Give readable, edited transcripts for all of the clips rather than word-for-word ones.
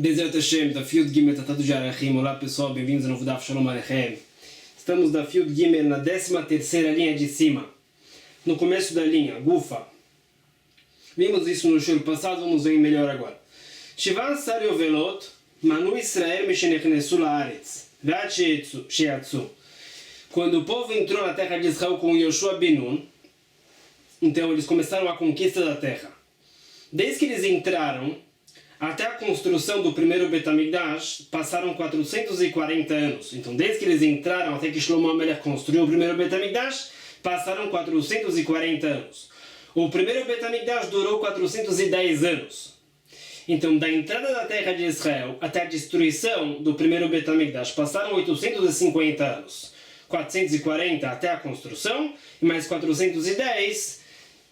Bezerra Hashem, da Fiud Gimel Tatadu Jarachim. Olá pessoal, bem-vindos ao novo Daf Shalom Aleichem. Estamos da Fiud Gimel na 13ª linha de cima. No começo da linha, Gufa. Vimos isso no show passado, vamos ver melhor agora. Shivan Sar Yovelot, Manu Israel Mishenechnesu Laaretz, Ve'at Sheatzu. Quando o povo entrou na terra de Israel com Yoshua ben Nun, então eles começaram a conquista da terra. Desde que eles entraram até a construção do primeiro Bet HaMikdash, passaram 440 anos. Então, desde que eles entraram até que Shlomo HaMelech construiu o primeiro Bet HaMikdash, passaram 440 anos. O primeiro Bet HaMikdash durou 410 anos. Então, da entrada da terra de Israel até a destruição do primeiro Bet HaMikdash, passaram 850 anos. 440 até a construção, e mais 410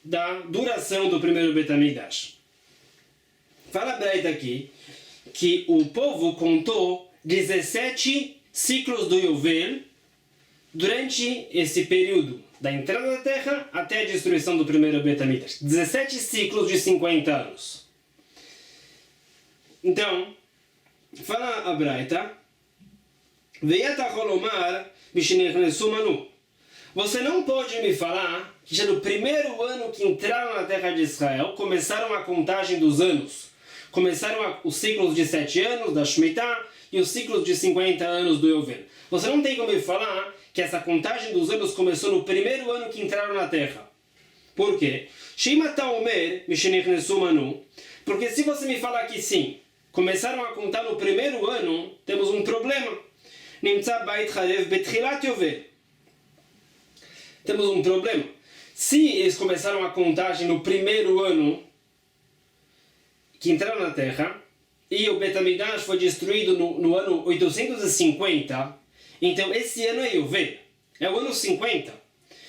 da duração do primeiro Bet HaMikdash. Fala a Braita aqui que o povo contou 17 ciclos do Yovel durante esse período, da entrada da terra até a destruição do primeiro Bet HaMikdash. 17 ciclos de 50 anos. Então, fala a Braita, você não pode me falar que já no primeiro ano que entraram na terra de Israel, começaram a contagem dos anos. Começaram os ciclos de 7 anos da Shemitah e os ciclos de 50 anos do Yovel. Você não tem como me falar que essa contagem dos anos começou no primeiro ano que entraram na terra. Por quê? Porque se você me falar que sim, começaram a contar no primeiro ano, temos um problema. Temos um problema. Se eles começaram a contagem no primeiro ano que entraram na terra, e o Bet HaMikdash foi destruído no ano 850, então esse ano é Yovel, é o ano 50.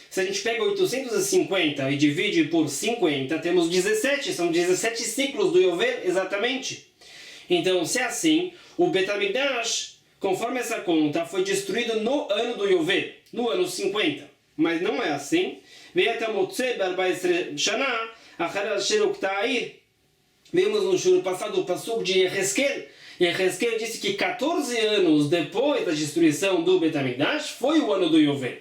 Se a gente pega 850 e divide por 50, temos 17, são 17 ciclos do Yovel exatamente. Então, se é assim, o Bet HaMikdash, conforme essa conta, foi destruído no ano do Yovel, no ano 50. Mas não é assim. Vimos no shur passado o passuco de Yehezkel. Yehezkel disse que 14 anos depois da destruição do Bet HaMikdash foi o ano do Yovel.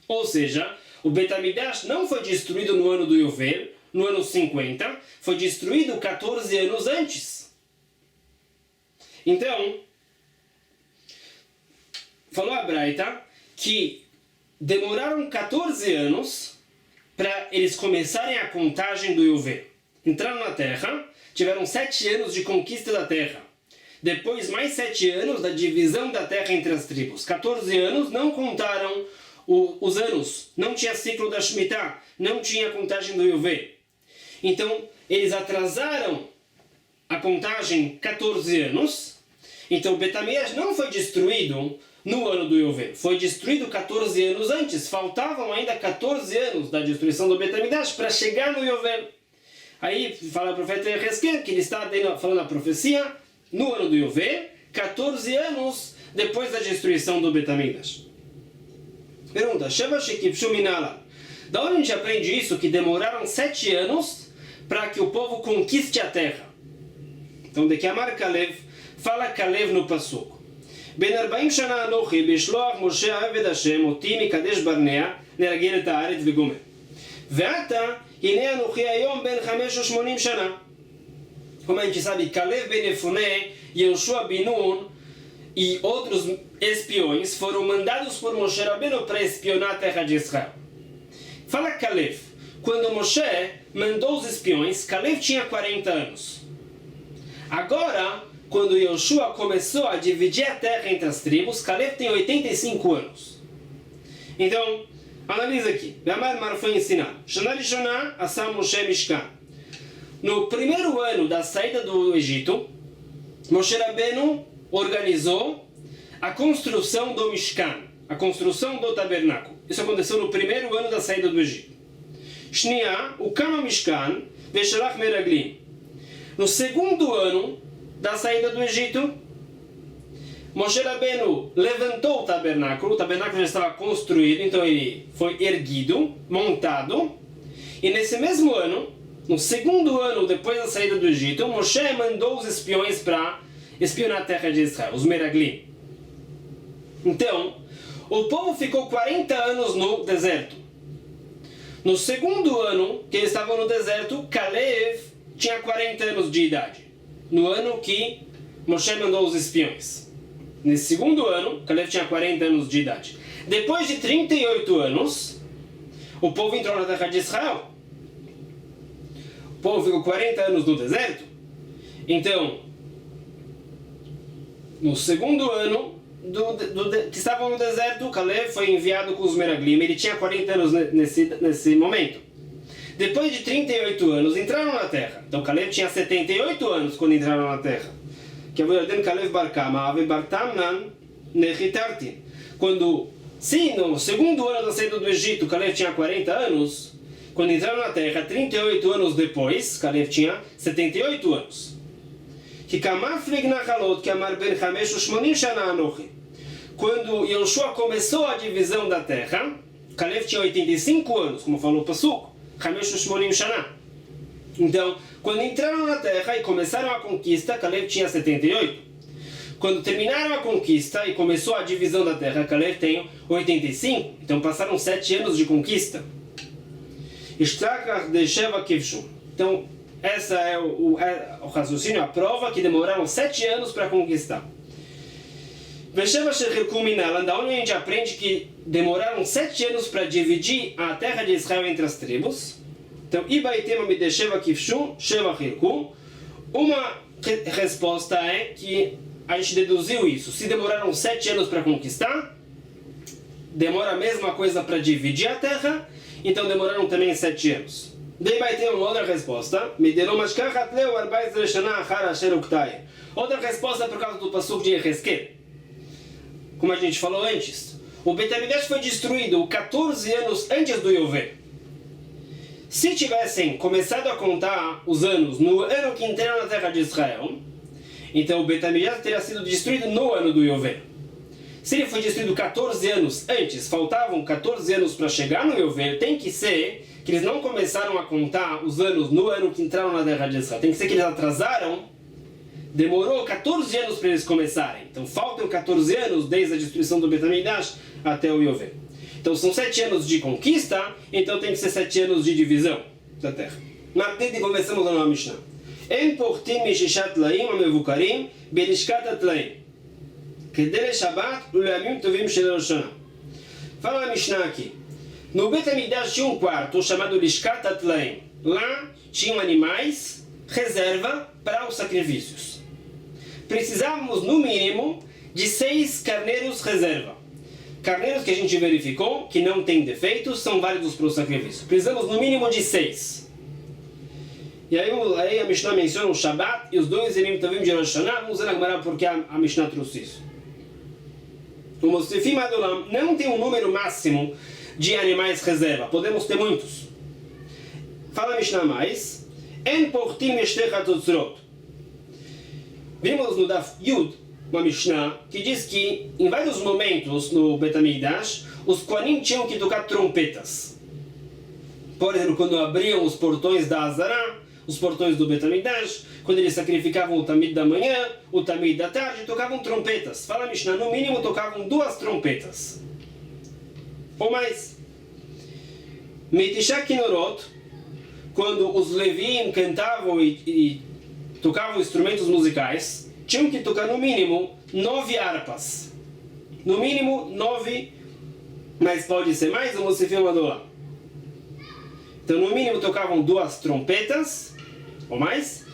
Ou seja, o Bet HaMikdash não foi destruído no ano do Yovel, no ano 50, foi destruído 14 anos antes. Então, falou a Braita que demoraram 14 anos para eles começarem a contagem do Yovel. Entraram na terra, tiveram 7 anos de conquista da terra. Depois, mais 7 anos da divisão da terra entre as tribos. 14 anos, não contaram os anos. Não tinha ciclo da Shemitah, não tinha contagem do Yovel. Então, eles atrasaram a contagem 14 anos. Então, o Bet HaMikdash não foi destruído no ano do Yovel. Foi destruído 14 anos antes. Faltavam ainda 14 anos da destruição do Bet HaMikdash para chegar no Yovel. Aí fala o profeta Yehezkel que ele está falando a profecia no ano do Yovel, 14 anos depois da destruição do Bet HaMikdash. Pergunta, Sheva Shekipshu Minala. Da onde a gente aprende isso? Que demoraram 7 anos para que o povo conquiste a terra. Então, de que amar Kalev, fala Kalev no Passuco. Ben 40 shana anochi bishloach Moshe Aved Hashem oti mikadesh barnea leragel et haaretz vegomer. Ve'ata הנה אנוכי היום בן 85 שנה. Como a gente sabe, Kalev ben Yefuneh, Yoshua ben Nun e outros espiões foram mandados por Moshe Rabbeinu para espionar a terra de Israel. Fala Kalev, quando Moshe mandou os espiões, Kalev tinha 40 anos. Agora, quando Yoshua começou a dividir a terra entre as tribos, Kalev tem 85 anos. Então, analisa aqui. Gamar Mar foi ensinar. Shana Rishona Asa Moshe Mishkan. No primeiro ano da saída do Egito, Moshe Rabbeinu organizou a construção do Mishkan, a construção do tabernáculo. Isso aconteceu no primeiro ano da saída do Egito. Shnia, o Kama Mishkan, Veshalach Meraglim. No segundo ano da saída do Egito, Moshe Rabbeinu levantou o tabernáculo já estava construído, então ele foi erguido, montado, e nesse mesmo ano, no segundo ano depois da saída do Egito, Moshe mandou os espiões para espiou na terra de Israel, os Meraglim. Então, o povo ficou 40 anos no deserto. No segundo ano que eles estavam no deserto, Caleb tinha 40 anos de idade. No ano que Moshe mandou os espiões. Nesse segundo ano, Caleb tinha 40 anos de idade. Depois de 38 anos, o povo entrou na terra de Israel. O povo ficou 40 anos no deserto. Então, no segundo ano que estavam no deserto, Caleb foi enviado com os Meraglim. Ele tinha 40 anos nesse momento. Depois de 38 anos, entraram na terra. Então, Caleb tinha 78 anos quando entraram na terra. Que é o Caleb Barkama, Ave Bartamnan Nechitartin. Quando, sim, no segundo ano da saída do Egito, Caleb tinha 40 anos. Quando entraram na terra, 38 anos depois, Caleb tinha 78 anos. Que Kamaflig Nachalot, que Amar Ben Hamesh Ushmonim Shana Anochi. Quando Yoshua começou a divisão da terra, Caleb tinha 85 anos, como falou o Pasuk, Hamesh Ushmonim Shana. Então, quando entraram na terra e começaram a conquista, Caleb tinha 78. Quando terminaram a conquista e começou a divisão da terra, Caleb tem 85. Então passaram 7 anos de conquista. Ishtakach de Sheva Kivshu. Então, essa é o raciocínio, a prova que demoraram 7 anos para conquistar. Vesheva Shechilku Minalan, da onde a gente aprende que demoraram 7 anos para dividir a terra de Israel entre as tribos. Então, Ibaitema Midesheva Kivshu, Sheva Chilku. Uma resposta é que a gente deduziu isso. Se demoraram 7 anos para conquistar, demora a mesma coisa para dividir a terra, então demoraram também 7 anos. Daí vai ter uma outra resposta. Outra resposta por causa do Pasuk de Yehezkel. Como a gente falou antes, o Beit HaMikdash foi destruído 14 anos antes do Yovel. Se tivessem começado a contar os anos no ano que entraram na terra de Israel, então o Beit HaMikdash teria sido destruído no ano do Yovel. Se ele foi destruído 14 anos antes, faltavam 14 anos para chegar no Yovel, tem que ser que eles não começaram a contar os anos no ano que entraram na terra de Israel. Tem que ser que eles atrasaram. Demorou 14 anos para eles começarem. Então faltam 14 anos desde a destruição do Beit HaMikdash até o Yovel. Então são 7 anos de conquista, então tem que ser 7 anos de divisão da terra. Matid, começamos a nova Mishnah. En portim mishishat laim amevukarim belishkat atlaim. Kedele Shabbat uleamim tovim shel Rosh Hashanah. Fala a Mishnah aqui. No Beit HaMikdash tinha um quarto chamado Lishkat Atlaim. Lá tinham animais, reserva para os sacrifícios. Precisávamos, no mínimo, de 6 carneiros reserva. Carneiros que a gente verificou que não tem defeitos, são válidos para o sacrifício. Precisamos, no mínimo, de 6. E aí a Mishnah menciona o Shabbat e os 2 Yemim Tovim de Rosh Hashanah. Vamos ver agora porque a Mishnah trouxe isso. O Mosefim Adolam não tem um número máximo de animais reserva. Podemos ter muitos. Fala a Mishnah mais. En portim eshtecha totzrot. Vimos no Daf Yud uma Mishnah que diz que em vários momentos no Beit HaMikdash os Kohanim tinham que tocar trompetas. Por exemplo, quando abriam os portões da Azara, os portões do Beit HaMikdash, quando eles sacrificavam o Tamid da manhã, o Tamid da tarde, tocavam trompetas. Fala a Mishnah, no mínimo tocavam 2 trompetas. Ou mais. Meitishak Kinorot, quando os Levim cantavam e tocavam instrumentos musicais, tinham que tocar no mínimo 9 harpas. No mínimo 9, mas pode ser mais, ou você mandou lá. Então no mínimo tocavam 2 trompetas, ou mais.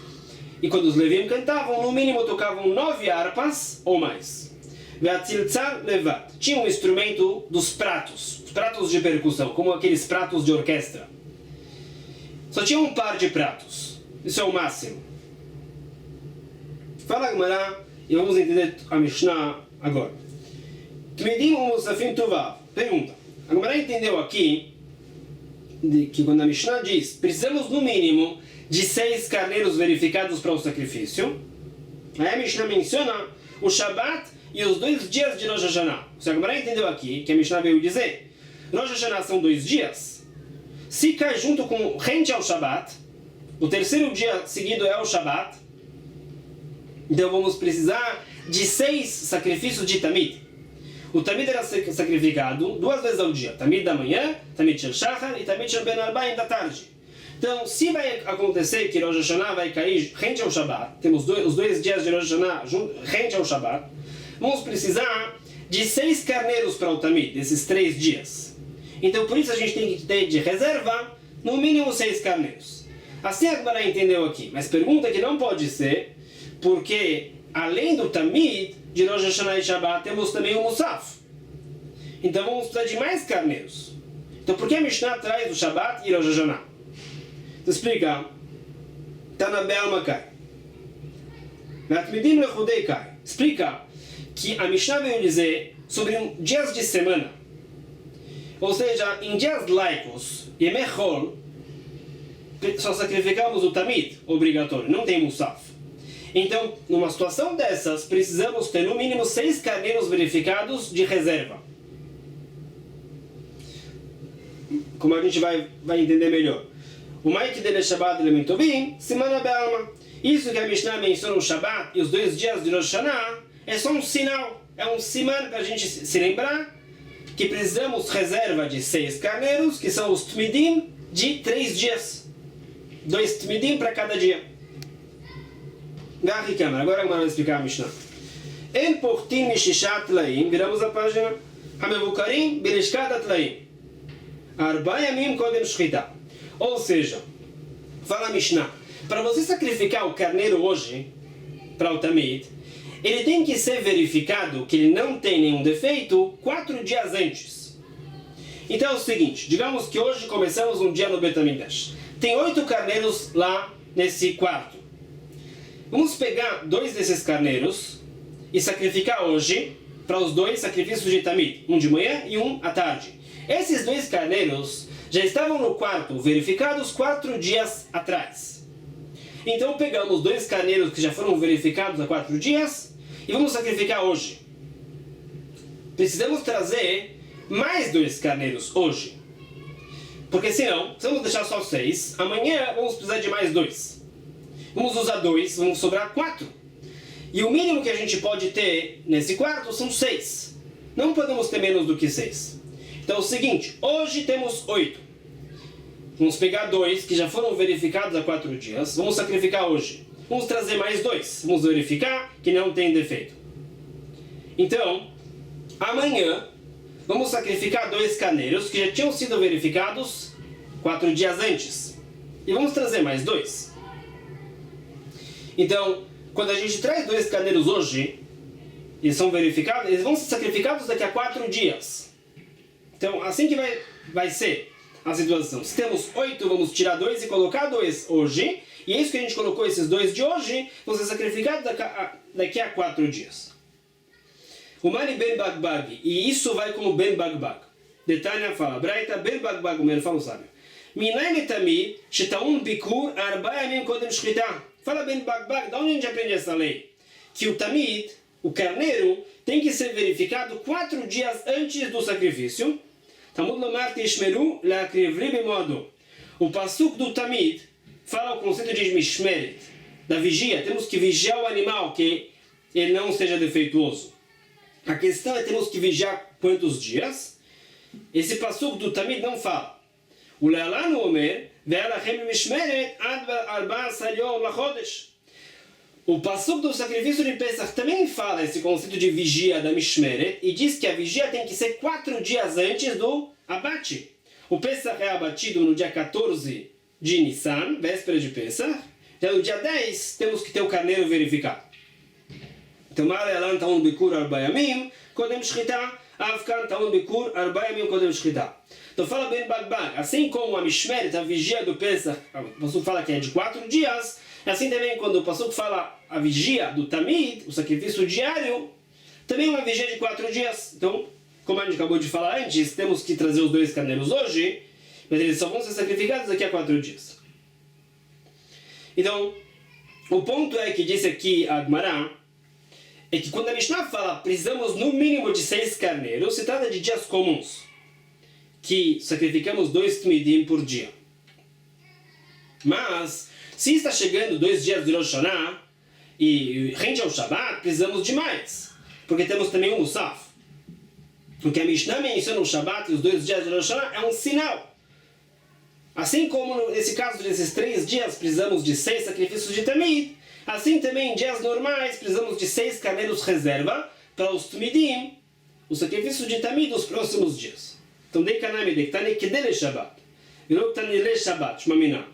E quando os Levim cantavam, no mínimo tocavam 9 harpas, ou mais. Ve'atziltzal levat. Tinha um instrumento dos pratos, os pratos de percussão, como aqueles pratos de orquestra. Só tinha um par de pratos. Isso é o máximo. Fala a Gemara e vamos entender a Mishnah agora. Tmedim Musafim Tuvav. Pergunta. A Gemara entendeu aqui que quando a Mishnah diz precisamos no mínimo de 6 carneiros verificados para o sacrifício, aí a Mishnah menciona o Shabbat e os 2 dias de Rosh Hashanah. Se a Gemara entendeu aqui que a Mishnah veio dizer Rosh Hashanah são 2 dias, se cai junto com rente ao Shabbat, o terceiro dia seguido é o Shabbat, Então vamos precisar de 6 sacrifícios de Tamid. O Tamid era sacrificado 2 vezes ao dia. Tamid da manhã, Tamid Shel Shachar e Tamid Shel Ben Arbaim da tarde. Então, se vai acontecer que Rosh Hashanah vai cair rente ao Shabbat, temos os dois dias de Rosh Hashanah rente ao Shabbat, vamos precisar de 6 carneiros para o Tamid, desses 3 dias. Então, por isso a gente tem que ter de reserva, no mínimo 6 carneiros. Assim a Gemara entendeu aqui, mas pergunta que não pode ser, porque além do Tamid, de Rosh Hashanah e Shabbat, temos também o Musaf. Então vamos precisar de mais carneiros. Então por que a Mishnah traz o Shabbat e Rosh Hashanah? Então explica. Tana Be'alma Kai. Vatmidim Lechudei Kai. Explica que a Mishnah veio dizer sobre dias de semana. Ou seja, em dias laicos, Yemechol, só sacrificamos o Tamid, obrigatório, não tem Musaf. Então, numa situação dessas, precisamos ter no mínimo 6 carneiros verificados de reserva. Como a gente vai entender melhor. O Maik dele Shabbat Elementovim, Simana Be'alma. Isso que a Mishnah menciona o Shabbat e os 2 dias de Rosh Hashanah é só um sinal, é um siman para a gente se lembrar que precisamos reserva de 6 carneiros, que são os Tmidim de 3 dias. 2 Tmidim para cada dia. Agora vamos explicar a Mishnah. En portim mishishat tlaim, viramos a página. Hamevukarim bereshkat atlaim. Arba yamim kodem shchita. Ou seja, fala a Mishnah, para você sacrificar o carneiro hoje, para o Tamid, ele tem que ser verificado que ele não tem nenhum defeito 4 dias antes. Então é o seguinte, digamos que hoje começamos um dia no Bet HaMikdash. Tem 8 carneiros lá nesse quarto. Vamos pegar 2 desses carneiros e sacrificar hoje para os 2 sacrifícios de Tamid, um de manhã e um à tarde. Esses 2 carneiros já estavam no quarto verificados 4 dias atrás. Então pegamos 2 carneiros que já foram verificados há 4 dias e vamos sacrificar hoje. Precisamos trazer mais 2 carneiros hoje. Porque senão, se vamos deixar só 6, amanhã vamos precisar de mais 2. Vamos usar 2, vamos sobrar 4. E o mínimo que a gente pode ter nesse quarto são 6. Não podemos ter menos do que 6. Então é o seguinte, hoje temos 8. Vamos pegar 2 que já foram verificados há 4 dias. Vamos sacrificar hoje. Vamos trazer mais 2. Vamos verificar que não tem defeito. Então, amanhã, vamos sacrificar 2 carneiros que já tinham sido verificados 4 dias antes. E vamos trazer mais 2. Então, quando a gente traz 2 carneiros hoje, eles são verificados, eles vão ser sacrificados daqui a 4 dias. Então, assim que vai ser a situação. Se temos 8, vamos tirar 2 e colocar 2 hoje. E é isso que a gente colocou, esses 2 de hoje, vão ser sacrificados daqui a 4 dias. O Mani Ben Bagbag, e isso vai como Ben Bagbag. Detanya fala, Braita Ben Bagbag, o fala o sábio. Minai metami, shetaun bikur, arba yamim kodem shchita. Fala Ben Bagbag, da onde a gente aprende essa lei? Que o Tamid, o carneiro, tem que ser verificado 4 dias antes do sacrifício. Talmud lomar tishmeru la'akrivri b'moado. O pasuk do Tamid fala o conceito de mishmeret, da vigia. Temos que vigiar o animal, que ele não seja defeituoso. A questão é, temos que vigiar quantos dias? Esse pasuk do Tamid não fala. O le'alanu omer, ve'alachem mishmeret ad 14 yom lachodesh. O pasuk do sacrifício de Pesach também fala esse conceito de vigia da Mishmeret e diz que a vigia tem que ser 4 dias antes do abate. O Pesach é abatido no dia 14 de Nissan, véspera de Pesach. Já no dia 10 temos que ter o carneiro verificado. Então, Ma'alelan ta'un bikur arba yamim, kodem shchita, avkan ta'un bikur arba yamim kodem shchita. Então fala Ben Bagbag, assim como a Mishmeret, a vigia do Pesach, o pasuk fala que é de 4 dias, assim também quando o pasuk fala a vigia do Tamid, o sacrifício diário, também é uma vigia de 4 dias. Então, como a gente acabou de falar antes, temos que trazer os 2 carneiros hoje, mas eles só vão ser sacrificados daqui a 4 dias. Então, o ponto é que disse aqui a Gemara, é que quando a Mishnah fala precisamos no mínimo de 6 carneiros, se trata de dias comuns, que sacrificamos 2 Tmidim por dia. Mas, se está chegando 2 dias de Rosh Hashanah, e rende ao Shabat, precisamos de mais. Porque temos também o Musaf. O que a Mishnah menciona o Shabat e os 2 dias de Rosh Hashanah é um sinal. Assim como nesse caso desses 3 dias precisamos de 6 sacrifícios de Tamid, assim também em dias normais precisamos de 6 carneiros reserva para os Tumidim, os sacrifícios de Tamid dos próximos dias. Então, dei caname de Ktane Kedele Shabbat. Virou Ktanele Shabbat, Shmamina.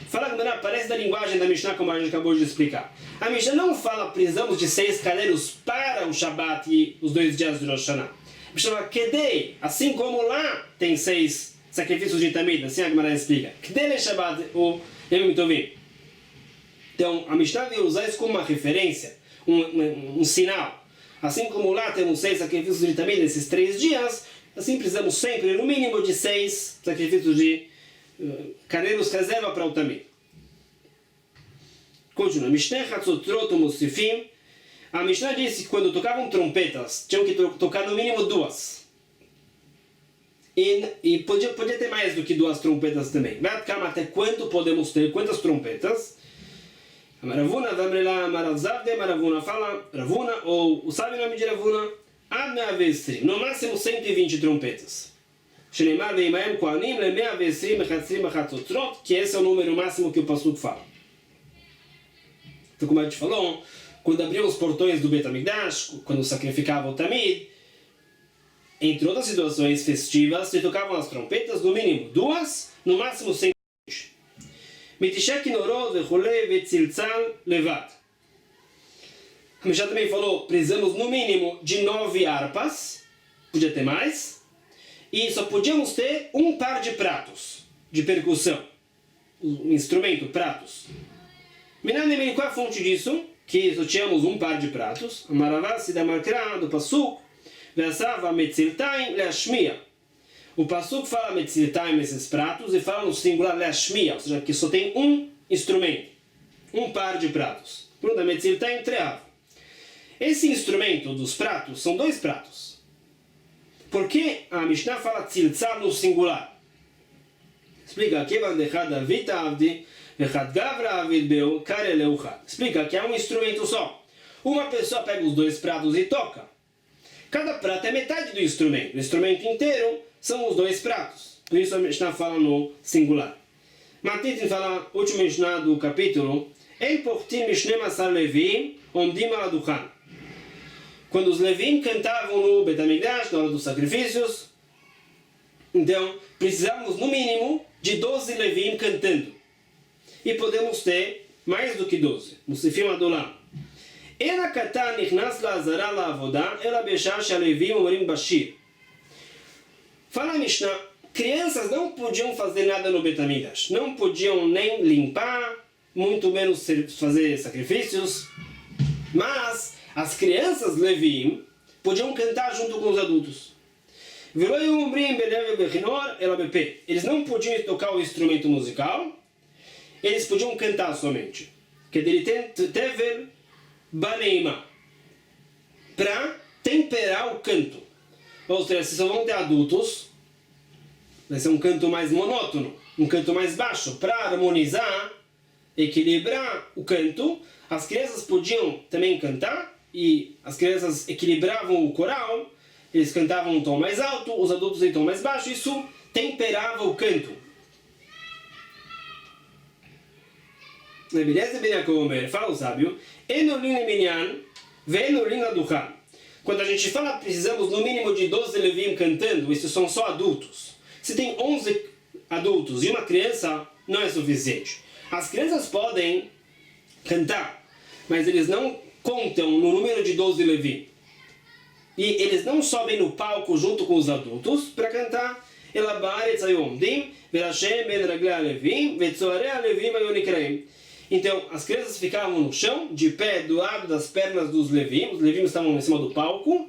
Fala Gemara, parece da linguagem da Mishnah, como a gente acabou de explicar. A Mishnah não fala precisamos de 6 carneiros para o Shabbat e os 2 dias de Rosh Hashanah. A Mishnah fala Kedei, assim como lá tem 6 sacrifícios de Tamid, assim a Gemara explica. Kedele Shabbat, o Yom Tovim. Então, a Mishnah veio usar isso como uma referência, um sinal. Assim como lá temos 6 sacrifícios de Tamid nesses 3 dias, assim precisamos sempre, no mínimo, de 6 sacrifícios de carneiros reserva para o Tamid. Continua. Mishneh Hatzotrot Musifim. A Mishnah disse que quando tocavam trompetas, tinham que tocar no mínimo 2. E podia ter mais do que 2 trompetas também. Até quanto podemos ter? Quantas trompetas? Ravuna, Vamrela, Maravzavde, Maravuna fala, Ravuna, ou o sábio nome de Ravuna, Admeavestri, no máximo 120 trompetas. Shneimar Veimaem Koanim, Lemeavestri, Mechatzrim, Mechatzotrot, que esse é o número máximo que o Pasuk fala. Então, como a gente falou, quando abriam os portões do Bet HaMikdash, quando sacrificavam o Tamid, entre outras situações festivas, se tocavam as trompetas, no mínimo 2, no máximo 120. Mitishek Norod, Vechule, Vetziltzal, Levat. A Mishnah também falou, precisamos no mínimo de 9 harpas, podia ter mais, e só podíamos ter um par de pratos de percussão, o instrumento, pratos. Minanem, qual é a fonte disso? Que só tínhamos um par de pratos. Amaravasi da Makra, do Pasuk, Versava Metziltaim, Leashmia. O Pasuk fala Metziltaim nesses pratos e fala no singular Leashmia, ou seja, que só tem um instrumento, um par de pratos. Pronto, Metziltaim Treav. Esse instrumento dos pratos são 2 pratos. Por que a Mishnah fala Tziltzal no singular? Explica aqui, explica que é um instrumento só. Uma pessoa pega os 2 pratos e toca. Cada prato é metade do instrumento. O instrumento inteiro são os 2 pratos. Por isso a Mishnah fala no singular. Matitin fala, último Mishnah do capítulo, El portim Mishnem Asar Levim, Omdim Aladuchan. Quando os Levim cantavam no Bet HaMikdash, na hora dos sacrifícios, então precisamos no mínimo de 12 Levim cantando. E podemos ter mais do que 12. Musifim Adolam. Ela katan nichnas la'azara la'avodah, ela beshar she'alevim orim bashir. Fala a Mishnah, crianças não podiam fazer nada no Bet HaMikdash. Não podiam nem limpar, muito menos fazer sacrifícios. Mas as crianças Levim podiam cantar junto com os adultos. Eles não podiam tocar o instrumento musical, eles podiam cantar somente. Para temperar o canto. Ou seja, se só vão ter adultos, vai ser um canto mais monótono, um canto mais baixo. Para harmonizar, equilibrar o canto, as crianças podiam também cantar, e as crianças equilibravam o coral, eles cantavam um tom mais alto, os adultos em tom mais baixo, isso temperava o canto. Fala o sábio, quando a gente fala precisamos no mínimo de 12 levim cantando, isso são só adultos. Se tem 11 adultos e uma criança, não é suficiente. As crianças podem cantar, mas eles não contam no número de 12 levim. E eles não sobem no palco junto com os adultos para cantar. Então, as crianças ficavam no chão, de pé, do lado das pernas dos levim. Os levim estavam em cima do palco.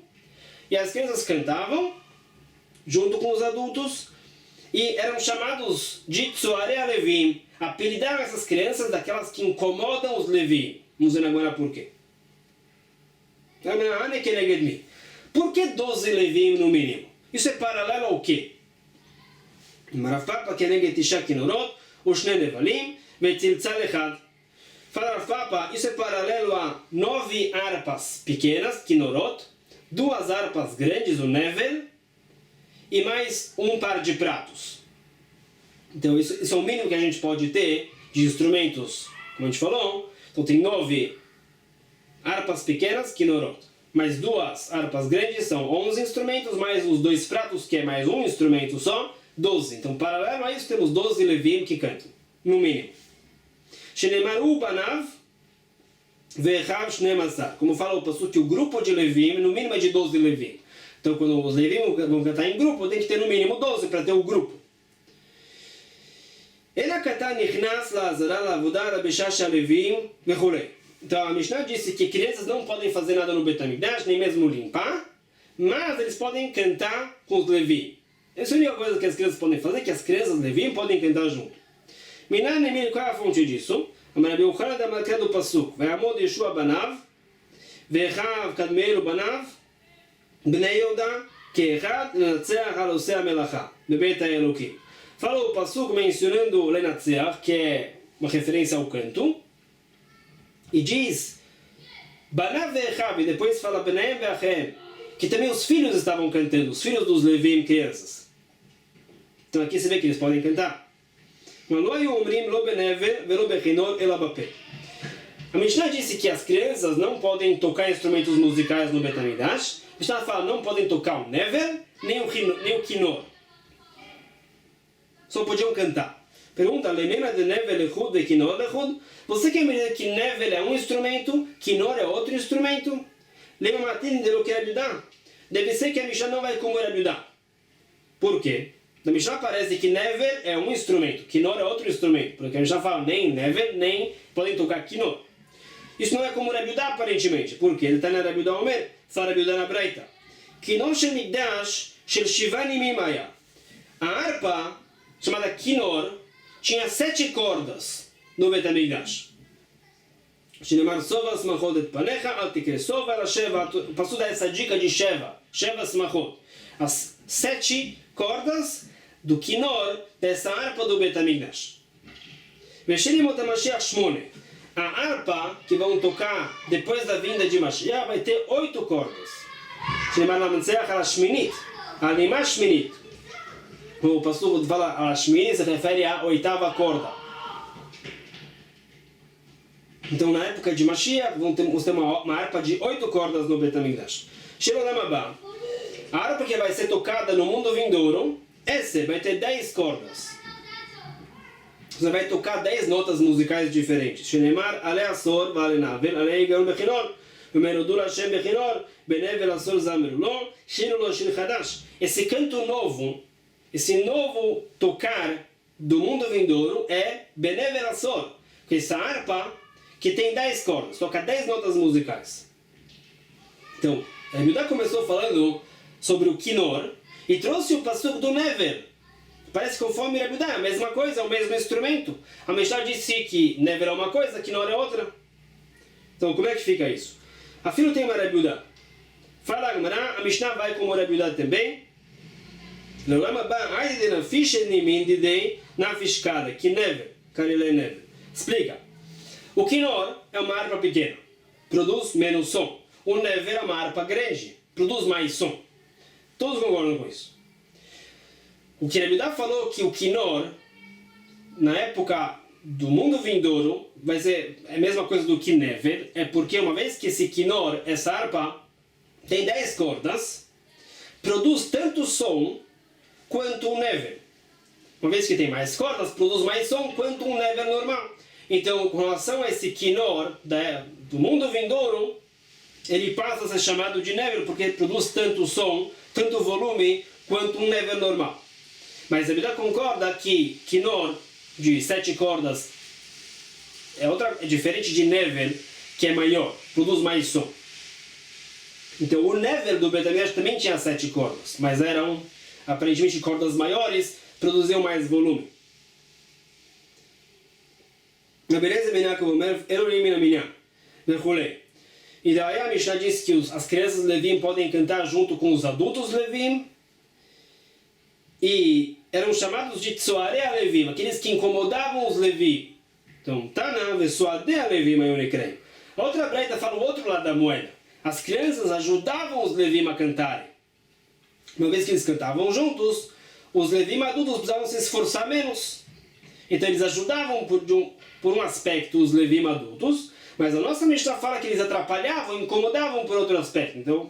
E as crianças cantavam junto com os adultos. E eram chamados de Tzoarei Levim. Apelidaram essas crianças daquelas que incomodam os levim. Vamos ver agora por quê. Por que 12 levim no mínimo? Isso é paralelo ao quê? Fala Papa, isso é paralelo a 9 harpas pequenas, kinorot, 2 harpas grandes, o nevel, e mais um par de pratos. Então isso é o mínimo que a gente pode ter de instrumentos, como a gente falou. Então tem 9 harpas pequenas, kinorot, mais 2 harpas grandes, são 11 instrumentos, mais os 2 pratos, que é mais um instrumento só, 12. Então paralelo a isso temos 12 levim que cantam, no mínimo. Shenemar banav ve'echav shnemasar. Como fala o passuco, que o grupo de levim, no mínimo é de 12 levim. Então quando os levim vão cantar em grupo, tem que ter no mínimo 12 para ter o grupo. Ele הקטן נכנס לעזרה לעבודה בשעה שהלוויים וכו'. Então a Mishnah disse que crianças não podem fazer nada no Bet HaMikdash, nem mesmo limpar, mas eles podem cantar com os levim. Essa é a única coisa que as crianças podem fazer, que as crianças levim podem cantar junto. Minan Emil, qual é a fonte disso? A Rabi Yochanan da marca do Pasuk. Ve'amod Yeshua banav, ve'echav kadmeelu banav, bnei Yehuda, ke'echad lenatzeach al osei hamelacha, bebeit ha'elokim. Falou o Pasuk mencionando lenatzeach, que é uma referência ao canto, e diz banav ve'echav, e depois fala bnei ve'achem, que também os filhos estavam cantando, os filhos dos levim, crianças. Então aqui você vê que eles podem cantar. A Mishnah disse que as crianças não podem tocar instrumentos musicais no Bet HaMikdash. A Mishnah fala não podem tocar o nevel, nem o kinor. Só podiam cantar. Pergunta, lembra de nevel lechud e kinor lechud? Você quer me dizer que nevel é um instrumento, kinor é outro instrumento? Lembra Martin de lo que ajudar? Deve ser que a Mishnah não vai como ajudar. Por quê? Na Mishnah parece que nevel é um instrumento, kinor é outro instrumento, porque a Mishnah fala nem nevel, nem podem tocar kinor. Isso não é como Rabi Yehuda aparentemente, porque ele está na Rabi Yehuda Omer, fala Rabi Yehuda na Breita. Kinor shel mikdash shel shiva nimim haya. A harpa, chamada kinor, tinha 7 cordas no Bet HaMikdash. Shenemar sova smachot et panecha, al tikre sova ela sheva. O passuco dá essa dica de sheva smachot. As 7 cordas do kinor, dessa harpa do Bet HaMikdash. Veshelimot HaMashiach shmone. A harpa que vão tocar depois da vinda de Mashiach vai ter 8 cordas. Shenemar lamanseach ala shminit, alima shminit. O pastor fala ala shminit, se refere à 8ª corda. Então na época de Mashiach vamos ter uma harpa de 8 cordas no Bet HaMikdash. Shelolam haba. A harpa que vai ser tocada no mundo vindouro, essa vai ter 10 cordas. Você vai tocar 10 notas musicais diferentes. Shenemar ale asor vale navel ale igaron bechinor, vemerodul Hashem bechinor, benevel asor zamerulon, shiru lo shir chadash. Esse canto novo, esse novo tocar do mundo vindouro é benevel asor, que essa harpa que tem 10 cordas, toca 10 notas musicais. Então, a Yehuda começou falando sobre o kinor e trouxe o passuco do nevel. Parece conforme Rabi Yehuda, a mesma coisa, o mesmo instrumento. A Mishnah disse que nevel é uma coisa, kinor é outra. Então, como é que fica isso? A filho tem uma Rabi Yehuda. Fala a Mishnah vai como Rabi Yehuda também. Explica. O kinor é uma harpa pequena, produz menos som. O nevel é uma harpa grande, produz mais som. Todos concordam com isso. O que Rabi Yehuda falou que o kinor, na época do mundo vindouro, vai ser a mesma coisa do que nevel, é porque uma vez que esse kinor, essa harpa, tem 10 cordas, produz tanto som quanto um nevel. Uma vez que tem mais cordas, produz mais som quanto um nevel normal. Então, com relação a esse kinor do mundo vindouro, ele passa a ser chamado de nevel porque produz tanto som, tanto volume, quanto um nevel normal. Mas a Bíblia concorda que kinor de 7 cordas é diferente de nevel, que é maior, produz mais som. Então o nevel do Bet HaMikdash também tinha 7 cordas, mas eram aparentemente cordas maiores, produziam mais volume. Na beleza e daí a Mishnah diz que as crianças Levim podem cantar junto com os adultos Levim, e eram chamados de Tzoarei Levim, aqueles que incomodavam os Levim. Então, Tana, Vesuadea, Levim, Ayonekreim. A outra breita fala o outro lado da moeda. As crianças ajudavam os Levim a cantarem. Uma vez que eles cantavam juntos, os Levim adultos precisavam se esforçar menos. Então eles ajudavam por um aspecto os Levim adultos, mas a nossa Mishnah fala que eles atrapalhavam, incomodavam por outro aspecto. Então,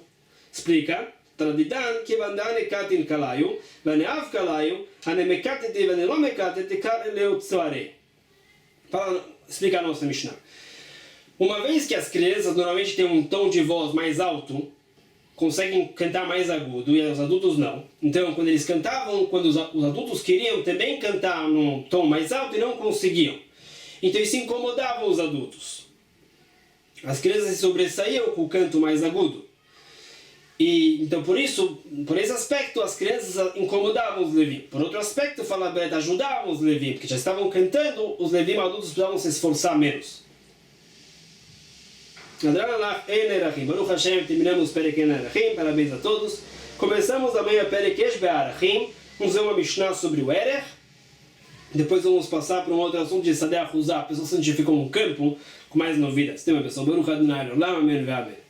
explica. Tradidan, Kivandane Katin Kalayu, Vaneav Kalayu, Anemekatete, Vanelomekatete, Kareleutsare. Explica a nossa Mishnah. Uma vez que as crianças normalmente têm um tom de voz mais alto, conseguem cantar mais agudo e os adultos não. Então, quando eles cantavam, quando os adultos queriam também cantar num tom mais alto e não conseguiam. Então, isso incomodava os adultos. As crianças se sobressaíam com o canto mais agudo. E, então, por esse aspecto, as crianças incomodavam os Levim. Por outro aspecto, fala Beret, ajudavam os Levim, porque já estavam cantando, os Levim adultos precisavam se esforçar menos. Baruch Hashem, terminamos o Perek Erechim, parabéns a todos. Começamos amanhã o Perek Yesh Be'arachim, vamos ver uma Mishnah sobre o Erech. Depois vamos passar para um outro assunto de Sadeh Achuzah, a pessoa santificou um campo com mais novidades. Tem uma pessoa, Baruch Adonai Olam, Amém, Amém.